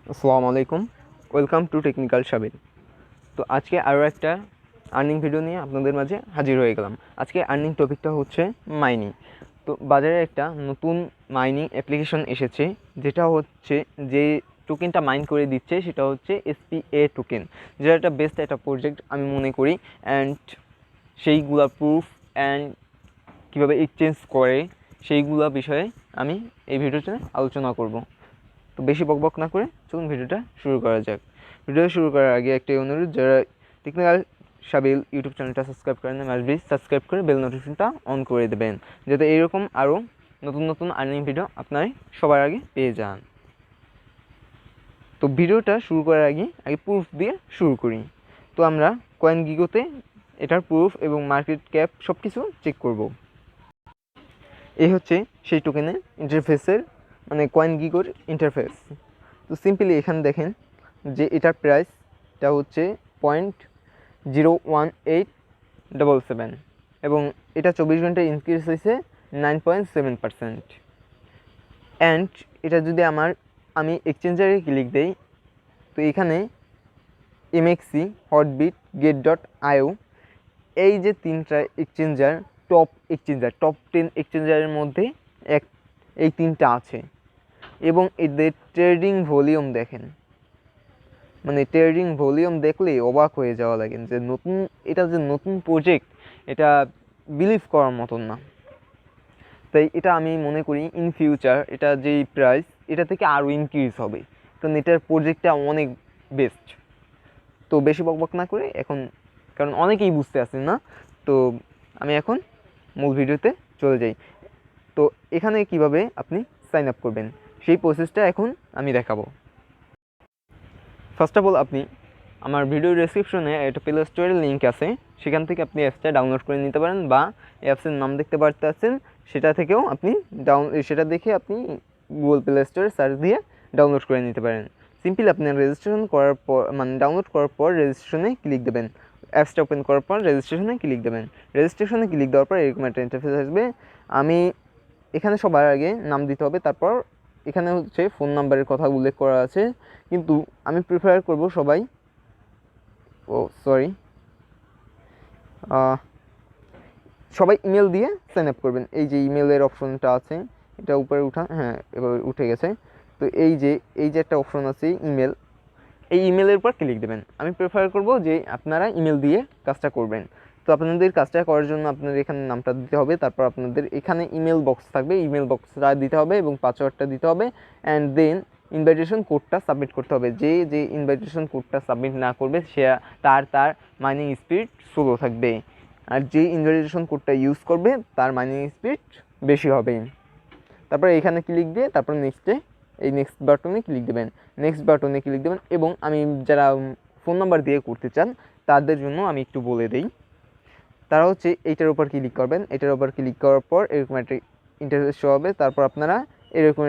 আসসালামু আলাইকুম, welcome to technical Sabir. তো আজকে আরও একটা আর্নিং ভিডিও নিয়ে আপনাদের মাঝে হাজির হয়ে গেলাম। আজকে আর্নিং টপিকটা হচ্ছে মাইনিং। তো বাজারে একটা নতুন মাইনিং অ্যাপ্লিকেশন এসেছে, যেটা হচ্ছে যে টোকেনটা মাইন করে দিচ্ছে সেটা হচ্ছে SPA টোকেন, যেটা একটা বেস্ট একটা প্রজেক্ট আমি মনে করি। অ্যান্ড সেইগুলা প্রুফ অ্যান্ড কীভাবে এক্সচেঞ্জ করে সেইগুলা বিষয়ে আমি এই ভিডিওতে আলোচনা করব। তো বেশি বকবক না করে চলুন ভিডিওটা শুরু করা যাক। ভিডিও শুরু করার আগে একটি অনুরোধ, যারা টেকনিক্যাল সাবিল ইউটিউব চ্যানেলটা সাবস্ক্রাইব করেন না, প্লিজ সাবস্ক্রাইব করে বেল নোটিফিকেশনটা অন করে দেবেন, যাতে এইরকম আরও নতুন নতুন আর্নিং ভিডিও আপনারা সবার আগে পেয়ে যান। তো ভিডিওটা শুরু করার আগে প্রুফ দিয়ে শুরু করি। তো আমরা কয়েন গিগোতে এটার প্রুফ এবং মার্কেট ক্যাপ সব কিছু চেক করব। এই হচ্ছে সেই টোকেনের ইন্টারফেসের মানে কয়েন গিগোর ইন্টারফেস। তো সিম্পলি এখানে দেখেন যে এটার প্রাইসটা হচ্ছে 0.01877 এবং এটা 24 ঘন্টায় ইনক্রিজ হয়েছে 9.7%। অ্যান্ড এটা যদি আমি এক্সচেঞ্জারে ক্লিক দেই, তো এখানে MXC, হটবিট, get.io এই যে তিনটা এক্সচেঞ্জার টপ 10 এক্সচেঞ্জারের মধ্যে এই তিনটা আছে। এবং এদের ট্রেডিং ভলিউম দেখেন, মানে ট্রেডিং ভলিউম দেখলেই অবাক হয়ে যাওয়া লাগে যে এটা যে নতুন প্রজেক্ট, এটা বিলিভ করার মতন না। তাই এটা আমি মনে করি ইন ফিউচার এটা যেই প্রাইস এটা থেকে আরও ইনক্রিজ হবে, কারণ এটার প্রজেক্টটা অনেক বেস্ট। তো বেশি বকবক না করে এখন, কারণ অনেকেই বুঝতে আসেন না, তো আমি এখন মূল ভিডিওতে চলে যাই। তো এখানে কিভাবে আপনি সাইন আপ করবেন সেই প্রসেসটা এখন আমি দেখাবো। ফার্স্ট অফ অল আপনি আমার ভিডিও ডেসক্রিপশনে একটা প্লে স্টোরের লিঙ্ক আছে, সেখান থেকে আপনি অ্যাপসটা ডাউনলোড করে নিতে পারেন, বা অ্যাপসের নাম দেখতে পাচ্ছেন সেটা থেকেও আপনি সেটা দেখে আপনি গুগল প্লে স্টোরে সার্চ দিয়ে ডাউনলোড করে নিতে পারেন। সিম্পলি আপনার রেজিস্ট্রেশন করার পর মানে ডাউনলোড করার পর রেজিস্ট্রেশনে ক্লিক দেবেন, অ্যাপসটা ওপেন করার পর রেজিস্ট্রেশনে ক্লিক দেবেন। রেজিস্ট্রেশনে ক্লিক দেওয়ার পর এরকম একটা ইন্টারফেস আসবে। আমি এখানে সবার আগে নাম দিতে হবে, তারপর এখানে হচ্ছে ফোন নাম্বারের কথা উল্লেখ করা আছে, কিন্তু আমি প্রিফার করব সবাই ইমেল দিয়ে সাইন আপ করবেন। এই যে ইমেলের অপশনটা আছে, এটা উপরে হ্যাঁ এবার উঠে গেছে। তো এই যে একটা অপশন আছে ইমেল, এই ইমেলের উপর ক্লিক দেবেন। আমি প্রেফার করব যে আপনারা ইমেল দিয়ে কাজটা করবেন। তো আপনাদের কাজটা করার জন্য আপনাদের এখানে নামটা দিতে হবে, তারপর আপনাদের এখানে ইমেল বক্স থাকবে, ইমেল বক্সটা দিতে হবে এবং পাসওয়ার্ডটা দিতে হবে। অ্যান্ড দেন ইনভাইটেশন কোডটা সাবমিট করতে হবে। যে ইনভাইটেশন কোডটা সাবমিট না করবে সে তার মাইনিং স্পিড স্লো থাকবে, আর যে ইনভাইটেশন কোডটা ইউজ করবে তার মাইনিং স্পিড বেশি হবে। তারপর এখানে ক্লিক দিয়ে তারপর নেক্সট বাটনে ক্লিক দেবেন। এবং আমি যারা ফোন নাম্বার দিয়ে করতে চান তাদের জন্য আমি একটু বলে দিই। তারা হচ্ছে এইটার উপর ক্লিক করবেন। এটার উপর ক্লিক করার পর এরকম একটা ইন্টারফেস শো হবে। তারপর আপনারা এরকম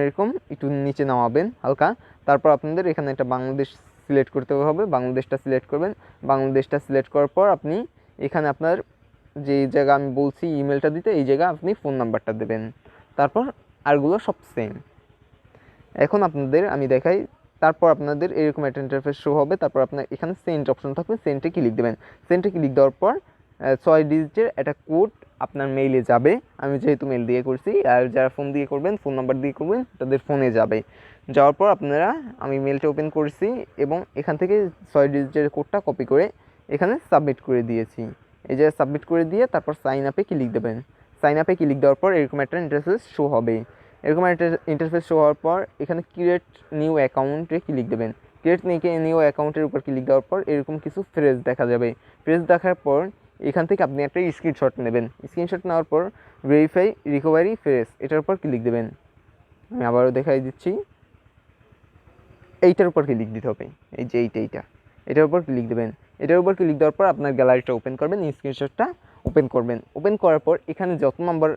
একটু নিচে নামাবেন হালকা। তারপর আপনাদের এখানে একটা বাংলাদেশ সিলেক্ট করতে হবে, বাংলাদেশটা সিলেক্ট করবেন। বাংলাদেশটা সিলেক্ট করার পর আপনি এখানে আপনার যে জায়গা আমি বলছি ইমেলটা দিতে, এই জায়গা আপনি ফোন নাম্বারটা দেবেন। তারপর আরগুলো সব সেম। এখন আপনাদের আমি দেখাই। তারপর আপনাদের এরকম একটা ইন্টারফেস শো হবে। তারপর আপনার এখানে সেন্ড অপশন থাকবে, সেন্টে ক্লিক দেবেন। সেন্টে ক্লিক দেওয়ার পর 6 ডিজিটের একটা কোড আপনার মেইলে যাবে। আমি যেহেতু মেইল দিয়ে করছি, আর যারা ফোন দিয়ে করবেন, ফোন নাম্বার দিয়ে করবেন, তাদের ফোনে যাবে। যাওয়ার পর আমি মেইলটা ওপেন করেছি এবং এখান থেকে 6 ডিজিটের কোডটা কপি করে এখানে সাবমিট করে দিয়েছি। এই যে সাবমিট করে দিয়ে তারপর সাইন আপে ক্লিক দেবেন। সাইন আপে ক্লিক দেওয়ার পর এরকম একটা ইন্টারফেস শো হবে। এরকম একটা ইন্টারফেস শো হওয়ার পর এখানে ক্রিয়েট নিউ অ্যাকাউন্টে ক্লিক দেবেন। ক্রিয়েট নিউ অ্যাকাউন্টের উপর ক্লিক দেওয়ার পর এরকম কিছু ফ্রেজ দেখা যাবে। ফ্রেজ দেখার পর এখান থেকে আপনি একটা স্ক্রিনশট নেবেন। স্ক্রিনশট নেওয়ার পর ভেরিফাই রিকভারি ফ্রেজ এটার উপর ক্লিক দেবেন। আমি আবারও দেখাই দিচ্ছি, এইটার উপর ক্লিক দিতে হবে। এই যে এটার উপর ক্লিক দেবেন। এটার উপর ক্লিক দেওয়ার পর আপনার গ্যালারিটা ওপেন করবেন, স্ক্রিনশটটা ওপেন করবেন। ওপেন করার পর এখানে যত নম্বর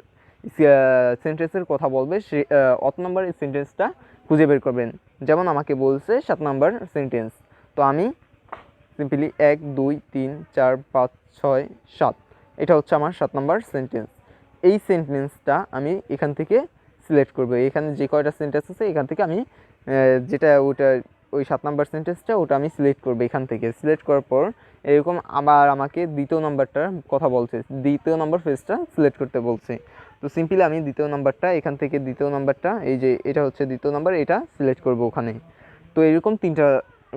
সেন্টেন্সের কথা বলবে অত নম্বর সেন্টেন্সটা খুঁজে বের করবেন। যেমন আমাকে বলছে 7 নম্বর সেন্টেন্স, তো আমি সিম্পলি 1 2 3 4 5 6 7 এটা হচ্ছে আমার 7 নম্বর সেন্টেন্স। এই সেন্টেন্সটা আমি এখান থেকে সিলেক্ট করব। এখানে যে কয়টা সেন্টেন্স আছে এখান থেকে আমি যেটা ওই 7 নাম্বার সেন্টেন্সটা ওটা আমি সিলেক্ট করবো এখান থেকে। সিলেক্ট করার পর এরকম আবার আমাকে দ্বিতীয় নাম্বারটার কথা বলছে, দ্বিতীয় নাম্বার ফেজটা সিলেক্ট করতে বলছে। তো সিম্পলি আমি দ্বিতীয় নাম্বারটা এখান থেকে, দ্বিতীয় নাম্বারটা এই যে এটা হচ্ছে দ্বিতীয় নাম্বার, এটা সিলেক্ট করব ওখানে। তো এরকম 3টা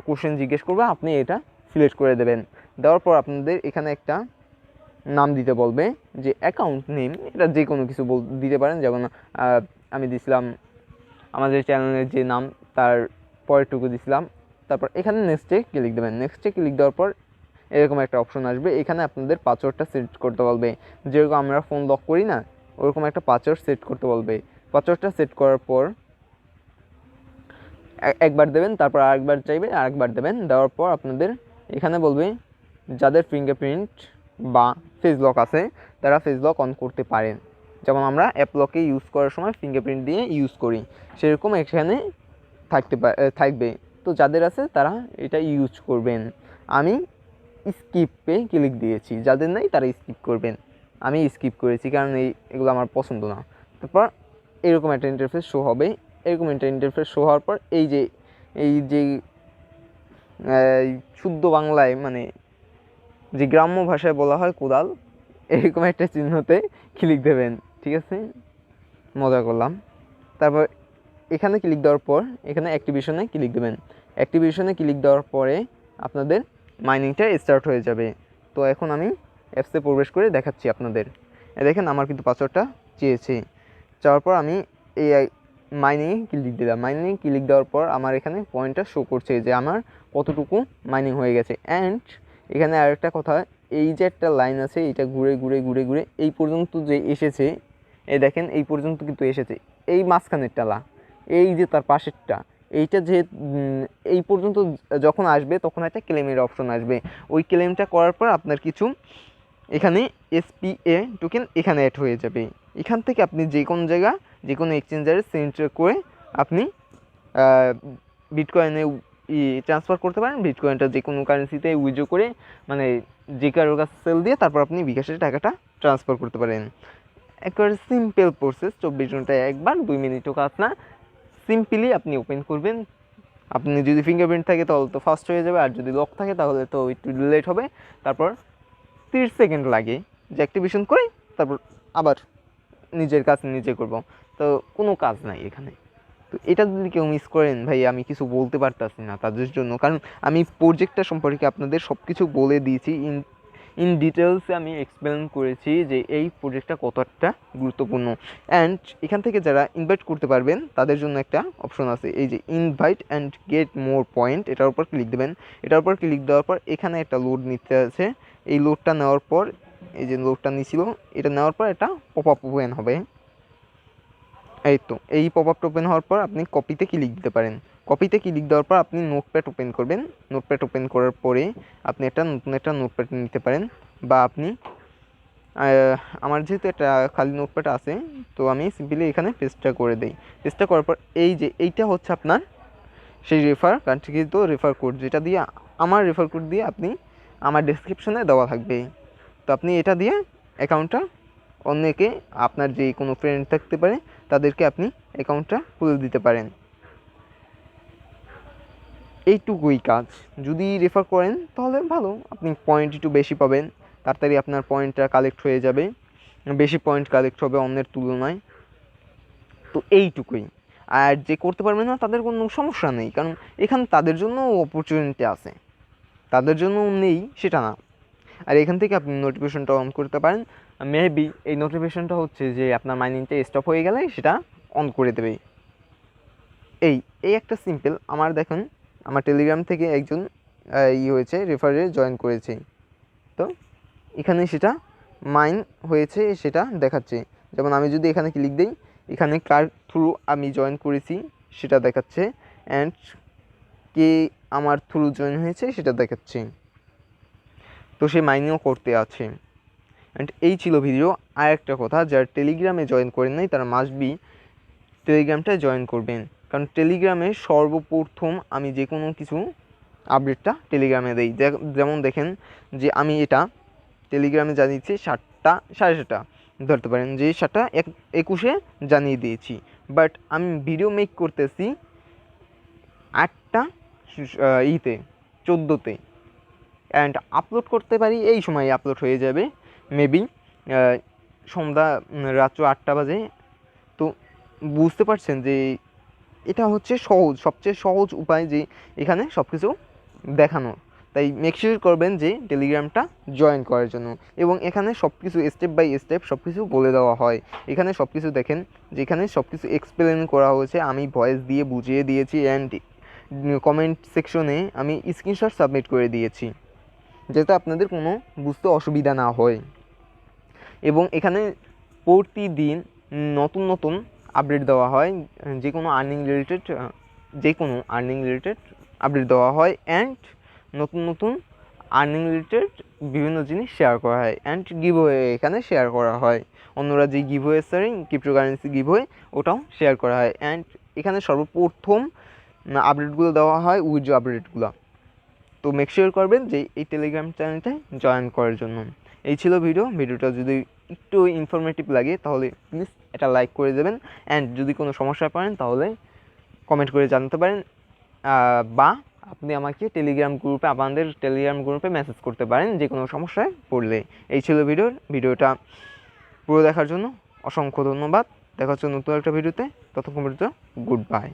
কোশ্চেন জিজ্ঞেস করবে, আপনি এটা সিলেক্ট করে দেবেন। দেওয়ার পর আপনাদের এখানে একটা নাম দিতে বলবে, যে অ্যাকাউন্ট নেম, এটা যে কোনো কিছু দিতে পারেন। যেমন আমি দিছিলাম আমাদের চ্যানেলের যে নাম তার পরেরটুকু দিছিলাম। তারপর এখানে নেক্সটে ক্লিক দেবেন। নেক্সটে ক্লিক দেওয়ার পর এরকম একটা অপশন আসবে, এখানে আপনাদের পাসওয়ার্ডটা সেট করতে বলবে। যেরকম আমরা ফোন লক করি না, ওরকম একটা পাসওয়ার্ড সেট করতে বলবে। পাসওয়ার্ডটা সেট করার পর একবার দেবেন, তারপর আরেকবার চাইবে, আরেকবার দেবেন। দেওয়ার পর আপনাদের এখানে বলবে যাদের ফিঙ্গারপ্রিন্ট বা ফেস লক আছে তারা ফেস লক অন করতে পারেন। যেমন আমরা অ্যাপ লকে ইউজ করার সময় ফিঙ্গারপ্রিন্ট দিয়ে ইউজ করি, সেরকম এখানে থাকবে। তো যাদের আছে তারা এটা ইউজ করবেন। আমি স্কিপে ক্লিক দিয়েছি, যাদের নেই তারা স্কিপ করবেন। আমি স্কিপ করেছি কারণ এগুলো আমার পছন্দ না। তারপর এরকম একটা ইন্টারফেস শো হবে। এরকম একটা ইন্টারফেস শো হওয়ার পর এই যে শুদ্ধ বাংলায় মানে যে গ্রাম্য ভাষায় বলা হয় কোদাল, এরকম একটা চিহ্নতে ক্লিক দেবেন। ঠিক আছে, মজা করলাম। তারপর এখানে ক্লিক দেওয়ার পর এখানে অ্যাক্টিভেশনে ক্লিক দেবেন। অ্যাক্টিভেশনে ক্লিক দেওয়ার পরে আপনাদের মাইনিংটা স্টার্ট হয়ে যাবে। তো এখন আমি অ্যাপসে প্রবেশ করে দেখাচ্ছি আপনাদের। দেখেন আমার কিন্তু পাসওয়ার্ডটা চেয়েছে। চাওয়ার পর আমি এই মাইনিংয়ে ক্লিক দিলাম। মাইনিংয়ে ক্লিক দেওয়ার পর আমার এখানে পয়েন্টটা শো করছে যে আমার কতটুকু মাইনিং হয়ে গেছে। অ্যান্ড এখানে আরেকটা কথা, এই যে একটা লাইন আছে, এটা ঘুরে ঘুরে ঘুরে ঘুরে এই পর্যন্ত যে এসেছে, এই দেখেন এই পর্যন্ত কিন্তু এসেছে। এই মাঝখানের টালা, এই যে তার পাশেরটা, এইটা যে এই পর্যন্ত যখন আসবে তখন একটা ক্লেমের অপশন আসবে। ওই ক্লেমটা করার পর আপনার কিছু এখানে SPA টোকেন এখানে অ্যাড হয়ে যাবে। এখান থেকে আপনি যে কোনো জায়গা, যে কোনো এক্সচেঞ্জারে সেন্ড করে আপনি বিটকয়েনে ট্রান্সফার করতে পারেন। বিটকয়েনটা যে কোনো কারেন্সিতে উইথড্র করে, মানে যে কারোর কাছে সেল দিয়ে তারপর আপনি বিকাশের টাকাটা ট্রান্সফার করতে পারেন। একবারে সিম্পল প্রসেস, 24 ঘন্টায় একবার, 2 মিনিটও কাজ না। সিম্পলি আপনি ওপেন করবেন। আপনি যদি ফিঙ্গারপ্রিন্ট থাকে তাহলে তো ফাস্ট হয়ে যাবে, আর যদি লক থাকে তাহলে তো একটু লেট হবে। তারপর 30 সেকেন্ড লাগে যে অ্যাক্টিভেশন করে তারপর আবার নিজের কাজ নিজে করব। তো কোনো কাজ নাই এখানে। তো এটা যদি কেউ মিস করেন ভাই, আমি কিছু বলতে পারতাছি না তাদের জন্য, কারণ আমি প্রজেক্টটা সম্পর্কে আপনাদের সব কিছু বলে দিয়েছি। ইন ডিটেলসে আমি এক্সপ্লেন করেছি যে এই প্রজেক্টটা কতটা গুরুত্বপূর্ণ। অ্যান্ড এখান থেকে যারা ইনভাইট করতে পারবেন তাদের জন্য একটা অপশন আছে, এই যে invite and get more point, এটার উপর ক্লিক দেবেন। এটার উপর ক্লিক দেওয়ার পর এখানে একটা লোড নিতে আছে। এই লোডটা নেওয়ার পর, এই যে লোডটা নিছিল, এটা নেওয়ার পর এটা পপ আপ ওপেন হবে। এই তো এই পপ আপটা ওপেন হওয়ার পর আপনি কপিতে ক্লিক দিতে পারেন। কপিতে ক্লিক দেওয়ার পর আপনি নোটপ্যাড ওপেন করবেন। নোটপ্যাড ওপেন করার পরে আপনি নতুন একটা নোটপ্যাড নিতে পারেন, বা আপনি আমার যেহেতু একটা খালি নোটপ্যাড আছে তো আমি সিম্পলি এখানে পেস্টটা করে দিই। পেস্টটা করার পর এই যে এইটা হচ্ছে আপনার সেই কান্ট্রিকৃত রেফার কোড, যেটা দিয়ে আমার রেফার কোড দিয়ে আপনি আমার ডেসক্রিপশনে দেওয়া থাকবে। তো আপনি এটা দিয়ে অ্যাকাউন্টটা অন্যকে, আপনার যে কোনো ফ্রেন্ড থাকতে পারে তাদেরকে আপনি অ্যাকাউন্টটা খুলে দিতে পারেন। এইটুকুই কাজ। যদি রেফার করেন তাহলে ভালো, আপনি পয়েন্ট একটু বেশি পাবেন, তাড়াতাড়ি আপনার পয়েন্টটা কালেক্ট হয়ে যাবে, বেশি পয়েন্ট কালেক্ট হবে অন্যের তুলনায়। তো এইটুকুই। আর যে করতে পারবে না তাদের কোনো সমস্যা নেই, কারণ এখানে তাদের জন্য অপরচুনিটি আছে, তাদের জন্য নেই সেটা না। আর এখান থেকে আপনি নোটিফিকেশনটা অন করতে পারেন। মেবি এই নোটিফিকেশনটা হচ্ছে যে আপনার মাইনিংটা স্টপ হয়ে গেলে সেটা অন করে দেবে। এই একটা সিম্পল। আমার দেখুন আমার টেলিগ্রাম থেকে একজন হয়েছে, রেফারে জয়েন করেছে, তো এখানে সেটা মাইন হয়েছে সেটা দেখাচ্ছে। যেমন আমি যদি এখানে ক্লিক দিই, এখানে কার থ্রু আমি জয়েন করেছি সেটা দেখাচ্ছে, অ্যান্ড কে আমার থ্রু জয়েন হয়েছে সেটা দেখাচ্ছে। তো সে মাইনিংও করতে আছে। অ্যান্ড এই ছিল ভিডিও। আর একটা কথা, যারা টেলিগ্রামে জয়েন করেন নাই তারা মাস্ট বি টেলিগ্রামটায় জয়েন করবেন, কারণ টেলিগ্রামে সর্বপ্রথম আমি যে কোনো কিছু আপডেটটা টেলিগ্রামে দেই। যেমন দেখেন যে আমি এটা টেলিগ্রামে জানিয়েছি 7টা 7:30 ধরতে পারেন, যে 7:21 জানিয়ে দিয়েছি, বাট আমি ভিডিও মেক করতেছি 8টা ইতে 14তে, অ্যান্ড আপলোড করতে পারি এই সময় আপলোড হয়ে যাবে মেবি সন্ধ্যা রাত্র 8টা বাজে। তো বুঝতে পারছেন যে এটা হচ্ছে সবচেয়ে সহজ উপায় যে এখানে সব কিছু দেখানো। তাই মেক শিওর করবেন যে টেলিগ্রামটা জয়েন করার জন্য, এবং এখানে সব কিছু স্টেপ বাই স্টেপ সব কিছু বলে দেওয়া হয়। এখানে সব কিছু দেখেন যে এখানে সব কিছু এক্সপ্লেন করা হয়েছে, আমি ভয়েস দিয়ে বুঝিয়ে দিয়েছি, অ্যান্ড কমেন্ট সেকশনে আমি স্ক্রিনশট সাবমিট করে দিয়েছি যাতে আপনাদের কোনো বুঝতে অসুবিধা না হয়। এবং এখানে প্রতিদিন নতুন নতুন আপডেট দেওয়া হয়, যে কোনো আর্নিং রিলেটেড আপডেট দেওয়া হয়, অ্যান্ড নতুন নতুন আর্নিং রিলেটেড বিভিন্ন জিনিস শেয়ার করা হয়, অ্যান্ড গিভওয়ে এখানে শেয়ার করা হয়। অন্যরা যে গিভওয়ে ক্রিপ্টোকারেন্সি গিভওয়ে ওটাও শেয়ার করা হয়, অ্যান্ড এখানে সর্বপ্রথম আপডেটগুলো দেওয়া হয় উইথড্র আপডেটগুলো। তো মেক শিওর করবেন যে এই টেলিগ্রাম চ্যানেলটা জয়েন করার জন্য। এই ছিল ভিডিওটা যদি একটু ইনফরমেটিভ লাগে তাহলে প্লিজ এটা লাইক করে দেবেন, অ্যান্ড যদি কোনো সমস্যা পান তাহলে কমেন্ট করে জানাতে পারেন, বা আপনি আমাকে আপনাদের টেলিগ্রাম গ্রুপে মেসেজ করতে পারেন যে কোনো সমস্যায় পড়লে। এই ছিল ভিডিওটা পুরো দেখার জন্য অসংখ্য ধন্যবাদ। দেখা হচ্ছে নতুন একটা ভিডিওতে, ততক্ষণ পর্যন্ত গুড বাই।